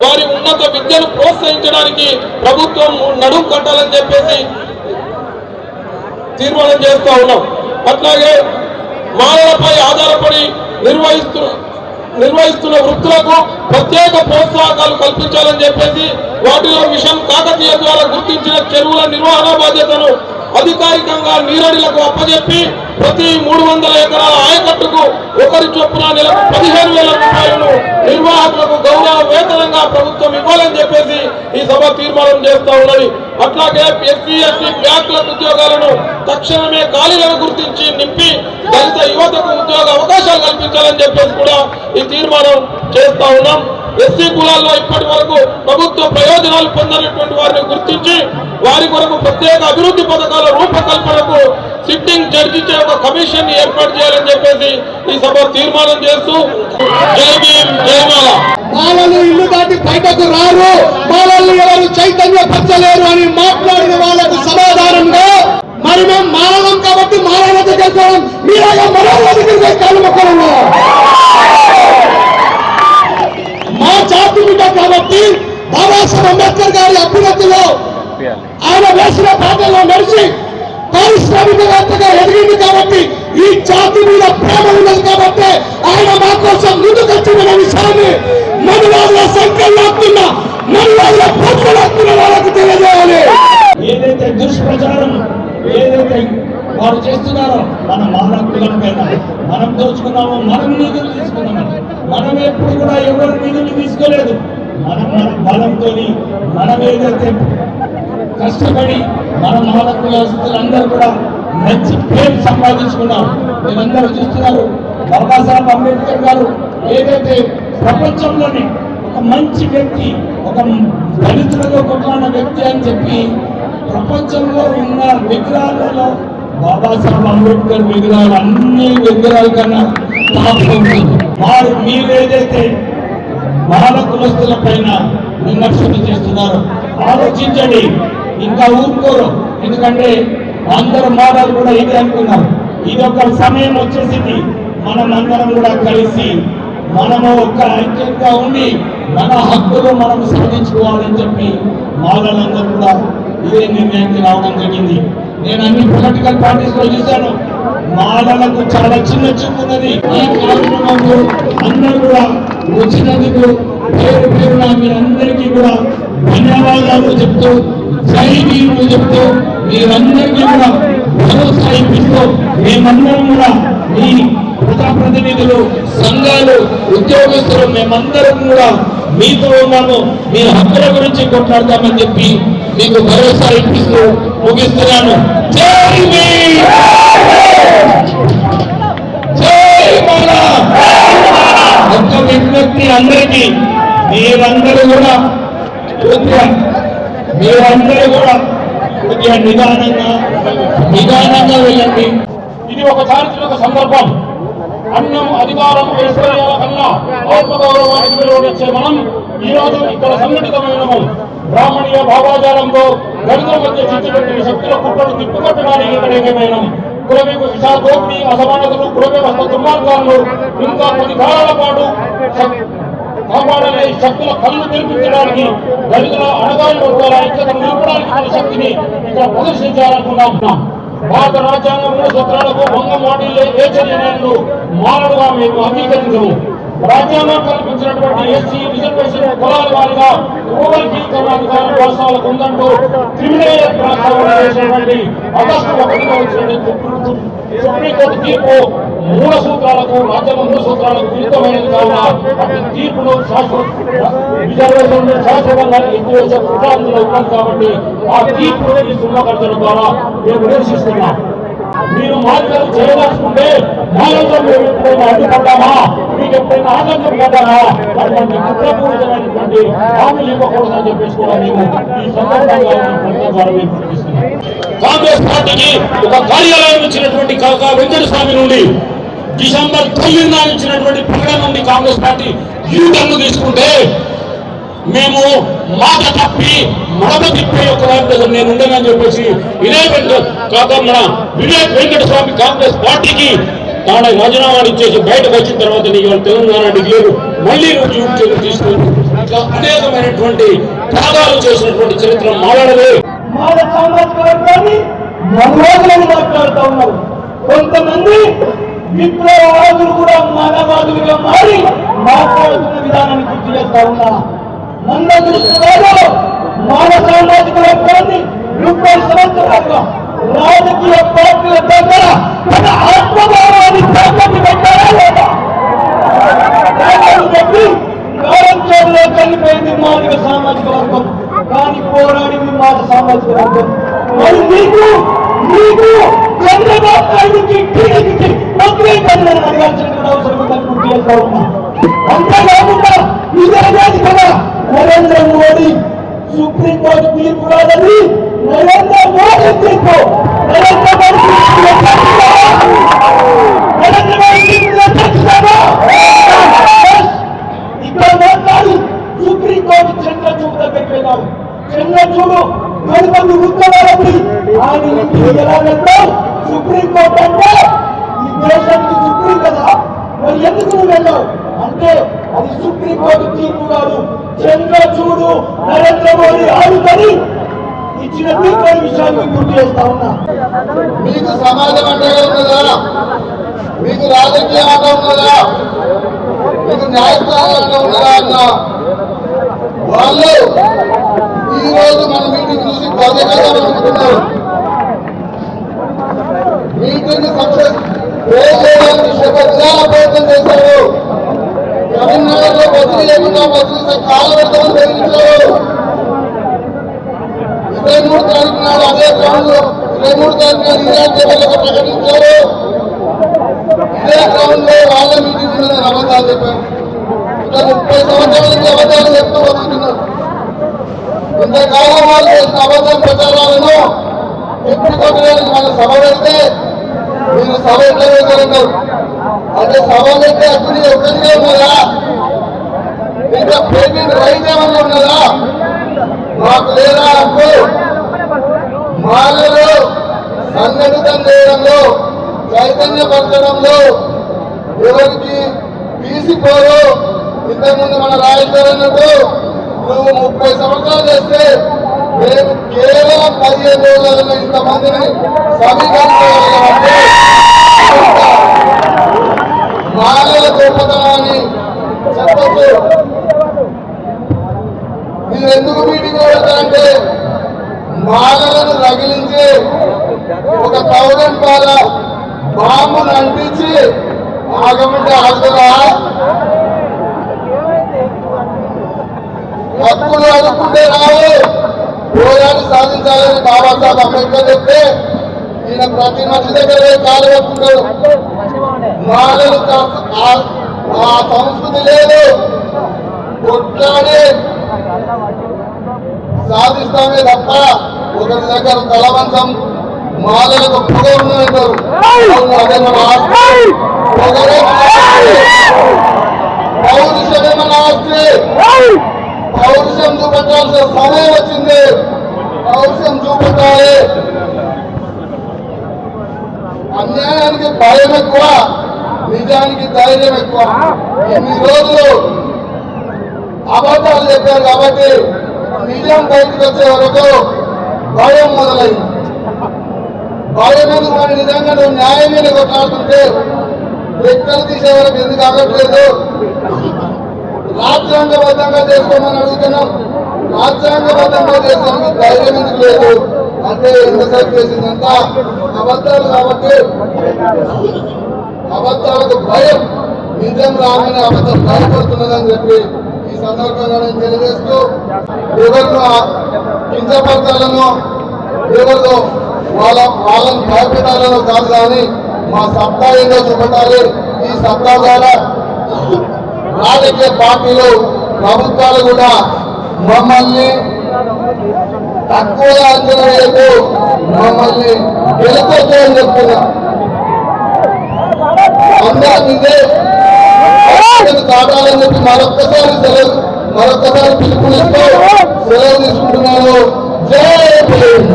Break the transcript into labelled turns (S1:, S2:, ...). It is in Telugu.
S1: వారి ఉన్నత విద్యను ప్రోత్సహించడానికి ప్రభుత్వం నడుం కట్టాలని చెప్పేసి తీర్మానం చేస్తూ ఉన్నాం. అట్లాగే మాలలపై ఆధారపడి నిర్వహిస్తున్న వృత్తులకు ప్రత్యేక ప్రోత్సాహకాలు కల్పించాలని చెప్పేసి వాటిలో మిషన్ కాకతీయ ద్వారా గుర్తించిన చెరువుల నిర్వహణ బాధ్యతను అధికారికంగా నీరడిలకు అప్పజెప్పి ప్రతి 300 ఎకరాల ఆయకట్టుకు ఒకరి చొప్పున నెలకు 15,000 రూపాయలను నిర్వాహకులకు గౌరవ వేతనంగా ప్రభుత్వం ఇవ్వాలని చెప్పేసి ఈ సభ తీర్మానం చేస్తూ ఉన్నది. అట్లాగే ఎస్సీ ఎస్టీ బ్యాంకుల ఉద్యోగాలను తక్షణమే ఖాళీలను గుర్తించి నింపి దళిత యువతకు ఉద్యోగ అవకాశాలు కల్పించాలని చెప్పేసి కూడా ఈ తీర్మానం చేస్తా ఉన్నాం. ఎస్సీ కులాల్లో ఇప్పటి వరకు ప్రభుత్వ ప్రయోజనాలు పొందినటువంటి వారిని గుర్తించి వారి కొరకు ప్రత్యేక అభివృద్ధి పథకాల రూపకల్పనకు సిట్టింగ్ జడ్జి చే ఒక కమిషన్ ఏర్పాటు చేయాలని చెప్పేసి ఈ సభ తీర్మానం చేస్తూ జై భీమ్ జై మాల.
S2: మాలలు ఇల్లు దాటి బయటకు రారు, మాలలు ఎవరు చైతన్యపరచలేరు అని మాట్లాడిన వాళ్ళకు సమాధానంగా మరి మేము మాలలం కాబట్టి మాలల దగ్గర మీలాగా మరొక దగ్గర కాలు మొక్కలు మా జాతి బిడ్డ కాబట్టి బాబాసాహెబ్ అంబేద్కర్ గారి అభ్యున్నతిలో ఆయన వేసిన పాటల్లో నడిచి పారిశ్రామికవేత్తగా ఎదిగింది కాబట్టి ఈ జాతి మీద ప్రేమ ఉన్నది కాబట్టి ఆయన మా కోసం ముందుకొచ్చిన విషయాన్ని మనువాదుల సంఖ్యలాక్కున్న మనువాదుల పక్కలాక్కున్న వాళ్ళకు తెలియజేయాలి. ఏదైతే దుష్ప్రచారం ఏదైతే వారు చేస్తున్నారో మన మానవుల పైన మనం దోచుకున్నామో మనం నిధులు తీసుకున్నామని మనం ఎప్పుడు కూడా ఎవరు నిధులు తీసుకోలేదు. మన బలంతో మనం ఏదైతే కష్టపడి మన మానవులందరూ కూడా మంచి పేరు సంపాదించుకున్నాం. మీరందరూ చూస్తున్నారు బాబాసాహెబ్ అంబేద్కర్ గారు ఏదైతే ప్రపంచంలోనే ఒక మంచి వ్యక్తి, ఒక దళితులతో కొట్లాడిన వ్యక్తి అని చెప్పి ప్రపంచంలో ఉన్న విగ్రహాలలో బాబాసాహెబ్ అంబేద్కర్ విగ్రహాలు అన్ని విగ్రహాల కన్నా వారు మీరేదైతే మాల కులస్తుల పైన విమర్శలు చేస్తున్నారు ఆలోచించండి. ఇంకా ఊరుకోరు, ఎందుకంటే అందరు మాలలు కూడా ఇది అనుకున్నారు. ఇది ఒక సమయం వచ్చేసింది, మనం అందరం కూడా కలిసి మనము ఒక ఐక్యంగా ఉండి మన హక్కులు మనం సాధించుకోవాలని చెప్పి మాలలందరూ కూడా ఇదే నిర్ణయానికి రావడం జరిగింది. నేను అన్ని పొలిటికల్ పార్టీస్ లో చూశాను, మాలలకు చాలా చిన్న చూపు ఉన్నది. ఈ కార్యక్రమంలో అందరూ కూడా వచ్చినందుకు పేరు పేరున మీ అందరికీ కూడా ధన్యవాదాలు చెప్తూ జై భీమ్ చెప్తూ మీరందరికీ కూడా భరోసా ఇప్పిస్తూ మేమందరం కూడా మీ ప్రజాప్రతినిధులు, సంఘాలు, ఉద్యోగస్తులు మేమందరం కూడా మీతో ఉన్నాము, మీ హక్కుల గురించి కొట్లాడతామని చెప్పి మీకు భరోసా ఇప్పిస్తూ ముగిస్తున్నాను. జై భీమ్ జై మాల. ఒక్క విజ్ఞప్తి అందరికీ, మీరందరూ కూడా కొద్దిగా నిదానంగా వెళ్ళండి.
S1: ఇది ఒక చారిత్రక సందర్భం. అన్నం, అధికారం, ఐశ్వర్యాల కన్నా ఆత్మగౌరవానికి విలువనిచ్చే మనం ఈ రోజు ఇక్కడ సంఘటితమైనము. బ్రాహ్మణీయ భావాజాలంతో దళితుల మధ్య చిచ్చుపెట్టిన శక్తుల కుట్రను తిప్పుకొట్టడానికి ఇక్కడ ఏకమైనం. కులమేపు విశాఖోక్తి అసమానతలు, కులవ్యవస్థ దుర్మార్గాలను ఇంకా కొన్ని కాలాల పాటు కాపాడలే శక్తుల కళ్ళు తెరిపించడానికి, దళితుల అణగారిన వర్గాల ఐక్యతను నిలపడానికి మన శక్తిని ఇక్కడ ప్రదర్శించాలనుకున్నాం. భారత రాజ్యాంగం 3 సూత్రాలకు భంగం వాటిల్లే ఏ చర్యను మానవుగా మేము అంగీకరించము. రాజ్యాంగం కల్పించినటువంటి ఎస్సీ రిజర్వేషన్ కులాల వారిగా రూరల్ జీవితాధికారం రాష్ట్రాలకు ఉందంటూ క్రిమినల్ చేసినటువంటి ఆగస్టు 1న వచ్చినటువంటి సుప్రీంకోర్టు తీర్పు 3 సూత్రాలకు, రాజ్యాంగం 3 సూత్రాలకు విరుద్ధమైనది కావున అటు తీర్పును రిజర్వేషన్ శాశ్వతంగా ఎత్తివేసే ప్రచారంలో ఉన్నది కాబట్టి ఆ తీర్పుని సున్నకర్తల ద్వారా మేము నిరసిస్తున్నాం. మీరు మార్గాలు చేయదలుచుకుంటే మాలతో మేము ఎప్పుడైనా అడ్డుపడ్డామా, మీకు ఎప్పుడైనా ఆటంకం పడ్డామా, అటువంటి కుట్రపూరితమైనటువంటి హామీలు ఇవ్వకూడదని చెప్పేసి కూడా మేము ఈ సందర్భంగా కాంగ్రెస్ పార్టీకి ఒక కార్యాలయం ఇచ్చినటువంటి వెంకట స్వామి నుండి డిసెంబర్ 9న ఇచ్చినటువంటి ప్రకటన నుండి కాంగ్రెస్ పార్టీ యూటర్న్ తీసుకుంటే మేము మాట తప్పి మడమ తిప్పే ఒక వారి దగ్గర నేను ఉండనని చెప్పేసి ఇదే మన వివేక్ వెంకట స్వామి కాంగ్రెస్ పార్టీకి తాను రాజీనామా ఇచ్చేసి బయటకు వచ్చిన తర్వాత నీకు తెలంగాణ డిగ్రీలు మళ్ళీ నువ్వు తీసుకుని ఇట్లా అనేకమైనటువంటి త్యాగాలు చేసినటువంటి చరిత్ర మాట్లాడలేదు.
S2: మాల సామాజిక వర్గాన్ని మనవాదులను మాట్లాడుతూ ఉన్నారు. కొంతమంది విప్లవవాదులు కూడా మానవాదులుగా మారి మాట్లాడుతున్న విధానాన్ని గుర్తు చేస్తా ఉన్నా. మన దృష్టిలో మాల సామాజిక వర్గాన్ని 30 సంవత్సరాలుగా రాజకీయ పార్టీల దగ్గర తన ఆత్మగౌరవాన్ని తాకట్టు పెట్టారా లేదా? పెట్టి కాలంలో చనిపోయింది మాదిగ సామాజిక వర్గం, కానీ పోరాడింది మాల సామాజిక వర్గం. మరి మీకు చంద్రబాబు నాయుడికి టీడీపీకి మొదలైపోయిందని అడగాల్సిన అవసరం ఉందని గుర్తు చేస్తా ఉన్నా. అంతేకాకుండా ఇదే వేదికగా నరేంద్ర మోడీ సుప్రీంకోర్టు తీర్పు రాదని నరేంద్ర మోడీ తీర్పు ఇక్కడ మాట్లాడి సుప్రీంకోర్టు చంద్రచూడు దగ్గరికి వెళ్ళాడు. చంద్రచూడు గణపతి ఉత్తరాలకి ఆయన ఇంటికి ఎలా వెళ్తావు? సుప్రీంకోర్టు అంటే ఈ దేశానికి సుప్రీం కదా, మరి ఎందుకు నువ్వు వెళ్ళావు అంటే అది సుప్రీంకోర్టు తీర్పు కాదు, చంద్రచూడు నరేంద్ర మోడీ ఆడుకొని ఇచ్చిన తీర్పు విషయాన్ని గుర్తు చేస్తా ఉన్నా.
S3: మీకు సమాజం అంటే ఉన్నదా? మీకు రాజకీయం అంటే ఉన్నదా? మీకు న్యాయస్థానం అంటే ఉన్నదా అన్న వాళ్ళు ఈ రోజు మన మీటింగ్ చూసి అనుకుంటున్నారు. మీటింగ్ సక్సెస్ చేయడానికి విధాన ప్రయత్నం చేశారు. కరీంనగర్ లో బస్సులు లేకుండా బస్సులు కాలు పెడతామని బెదిరించారు. 23 తారీఖు నాడు అదే గ్రౌండ్ 23 తారీఖు నాడు ఇలాంటి వాళ్ళకి ప్రకటించారు. ఇదే గ్రౌండ్ లో వాళ్ళ మీటింగ్ నేను అబద్ధాలు చెప్పాను. ఇంకా 30 సంవత్సరాల నుంచి అబద్ధాలు చెప్తూ బతుకుతున్నారు. ఇంతకాలం వాళ్ళు చేసిన అబద్ధం ప్రచారాలను ఎత్తుకొట్టడానికి మన సభ పెడితే మీరు సభ ఎట్లా వేశారన్నారు. అంటే సభ పెట్టే అప్పుడు ఒక్కరిగా ఉన్నదా? ఇంకా పేటెంట్ రైట్ ఏమన్నా ఉన్నదా? మాకు లేదా హక్కు? మాలలో సంఘటితం చేయడంలో చైతన్యపరచడంలో ఎవరికి తీసిపోరు. ఇంతకుముందు మన రాజేశ్వర్ అన్నట్టు నువ్వు 30 సంవత్సరాలు చేస్తే మేము కేవలం 15 రోజులలో ఇంతమందిని సమీకరించగలిగామంటే మాలల గొప్పతనాన్ని చెప్పచ్చు. మీరు ఎందుకు మీటింగ్ పెడతారంటే మాలలను రగిలించి ఒక 1000 పాల బాంబును అంటించి ఆగమంటే ఆగుతుందా? హక్కులు అడుక్కుంటే రావు, పోరాడి సాధించాలని బాబాసాహెబ్ అంబేద్కర్ చెప్తే ఈయన ప్రతి మనిషి దగ్గర కాలు పట్టుకుంటాడు. మాలలు ఆ సంస్కృతి లేదు. కొట్లాడి సాధిస్తామే తప్ప ఒకరి దగ్గర తలవంచం మాలలకు పొగ ఉన్నదంటారు. అదే మన ఆస్తి, పౌరుషమే మన ఆస్తి. పౌరుషం చూపెట్టాల్సిన సమయం వచ్చింది. పౌరుషం చూపెట్టాలి. అన్యాయానికి భయం ఎక్కువ, నిజానికి ధైర్యం ఎక్కువ. ఇన్ని రోజులు అబద్ధాలు చెప్పారు కాబట్టి నిజం బయటకు వచ్చే వరకు భయం మొదలైంది. భయం ఎందుకు? మరి నిజంగా నువ్వు న్యాయం మీద కొట్లాడుతుంటే లెక్కలు తీసే వరకు ఎందుకు అవ్వట్లేదు? రాజ్యాంగబద్ధంగా చేసుకోమని అడుగుతున్నాం. రాజ్యాంగబద్ధంగా చేసుకోవడానికి ధైర్యం ఎందుకు లేదు అంటే ఎంతసేపు చేసిందంతా అబద్ధాలు కాబట్టి అబద్ధాలకు భయం. నిజం రాగానే అబద్ధం భయపడుతున్నదని చెప్పి ఈ సందర్భంగా నేను తెలియజేస్తూ ఎవరినో కించపరచాలను ఎవరితో వాళ్ళని భయపెట్టాలనో కాదు, కానీ మా సత్తా ఏంటో చూపెట్టాలి. ఈ సత్తా ద్వారా రాజకీయ పార్టీలు ప్రభుత్వాలు కూడా మమ్మల్ని తక్కువ అంచనా వేయకు, మమ్మల్ని గెలుపొద్దని చెప్తున్నా. అందరం ఇదే కాటాలని చెప్పి మరొక్కసారి పిలుపునిస్తూ సెలవు తీసుకుంటున్నాను. జై భీమ్.